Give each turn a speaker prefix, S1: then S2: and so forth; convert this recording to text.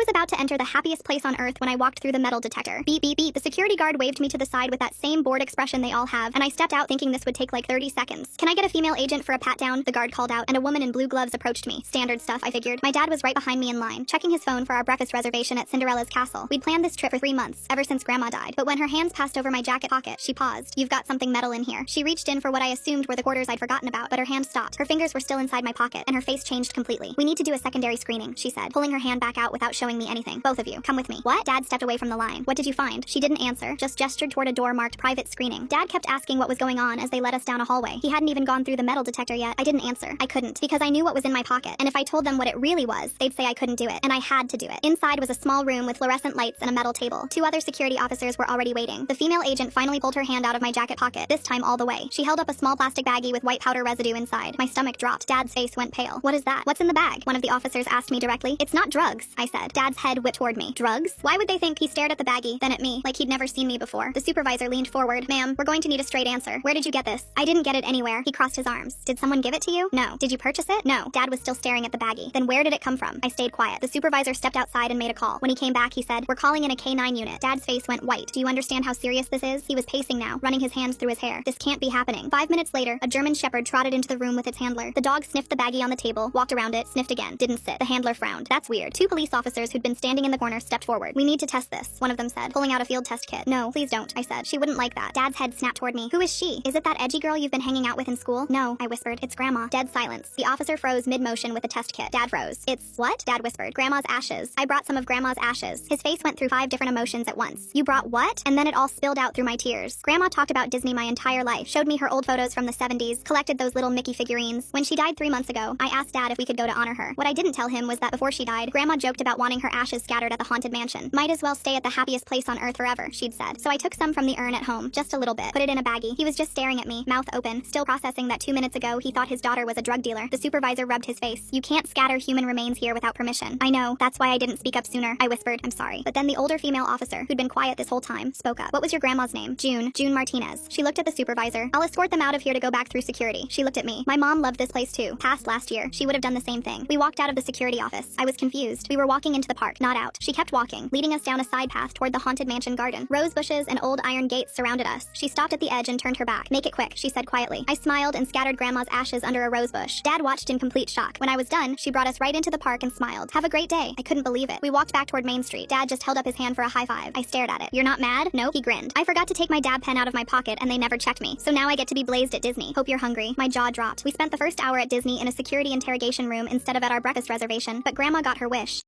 S1: was about to enter the happiest place on earth when I walked through the metal detector. Beep, beep, beep. The security guard waved me to the side with that same bored expression they all have, and I stepped out thinking this would take like 30 seconds. Can I get a female agent for a pat down? The guard called out, and a woman in blue gloves approached me. Standard stuff, I figured. My dad was right behind me in line, checking his phone for our breakfast reservation at Cinderella's castle. We'd planned this trip for 3 months, ever since Grandma died. But when her hands passed over my jacket pocket, she paused. You've got something metal in here. She reached in for what I assumed were the quarters I'd forgotten about, but her hand stopped. Her fingers were still inside my pocket, and her face changed completely. We need to do a secondary screening, she said, pulling her hand back out without showing me anything. Both of you, come with me. What? Dad stepped away from the line. What did you find? She didn't answer, just gestured toward a door marked private screening. Dad kept asking what was going on as they led us down a hallway. He hadn't even gone through the metal detector yet. I didn't answer. I couldn't, because I knew what was in my pocket, and if I told them what it really was, they'd say I couldn't do it, and I had to do it. Inside was a small room with fluorescent lights and a metal table. 2 other security officers were already waiting. The female agent finally pulled her hand out of my jacket pocket, this time all the way. She held up a small plastic baggie with white powder residue inside. My stomach dropped. Dad's face went pale. What is that? What's in the bag? One of the officers asked me directly. It's not drugs, I said. Dad's head whipped toward me. Drugs? Why would they think? He stared at the baggie, then at me, like he'd never seen me before. The supervisor leaned forward. Ma'am, we're going to need a straight answer. Where did you get this? I didn't get it anywhere. He crossed his arms. Did someone give it to you? No. Did you purchase it? No. Dad was still staring at the baggie. Then where did it come from? I stayed quiet. The supervisor stepped outside and made a call. When he came back, he said, we're calling in a K9 unit. Dad's face went white. Do you understand how serious this is? He was pacing now, running his hands through his hair. This can't be happening. 5 minutes later, a German shepherd trotted into the room with its handler. The dog sniffed the baggie on the table, walked around it, sniffed again, didn't sit. The handler frowned. That's weird. 2 police officers who'd been standing in the corner stepped forward. We need to test this, one of them said, pulling out a field test kit. No, please don't, I said. She wouldn't like that. Dad's head snapped toward me. Who is she? Is it that edgy girl you've been hanging out with in school? No, I whispered. It's Grandma. Dead silence. The officer froze mid-motion with the test kit. Dad froze. It's what? Dad whispered. Grandma's ashes. I brought some of Grandma's ashes. His face went through 5 different emotions at once. You brought what? And then it all spilled out through my tears. Grandma talked about Disney my entire life, showed me her old photos from the 70s, collected those little Mickey figurines. When she died 3 months ago, I asked Dad if we could go to honor her. What I didn't tell him was that before she died, Grandma joked about wanting her ashes scattered at the haunted mansion. Might as well stay at the happiest place on earth forever, she'd said. So I took some from the urn at home, just a little bit, put it in a baggie. He was just staring at me, mouth open, still processing that 2 minutes ago he thought his daughter was a drug dealer. The supervisor rubbed his face. You can't scatter human remains here without permission. I know, that's why I didn't speak up sooner, I whispered. I'm sorry. But then the older female officer, who'd been quiet this whole time, spoke up. What was your grandma's name? June Martinez. She looked at the supervisor. I'll escort them out of here to go back through security. She looked at me. My mom loved this place too. Passed last year. She would have done the same thing. We walked out of the security office. I was confused. We were walking into the park, not out. She kept walking, leading us down a side path toward the haunted mansion garden. Rose bushes and old iron gates surrounded us. She stopped at the edge and turned her back. Make it quick, she said quietly. I smiled and scattered Grandma's ashes under a rose bush. Dad watched in complete shock. When I was done, she brought us right into the park and smiled. Have a great day. I couldn't believe it. We walked back toward Main Street. Dad just held up his hand for a high five. I stared at it. You're not mad? Nope. He grinned. I forgot to take my dab pen out of my pocket and they never checked me. So now I get to be blazed at Disney. Hope you're hungry. My jaw dropped. We spent the first hour at Disney in a security interrogation room instead of at our breakfast reservation, but Grandma got her wish.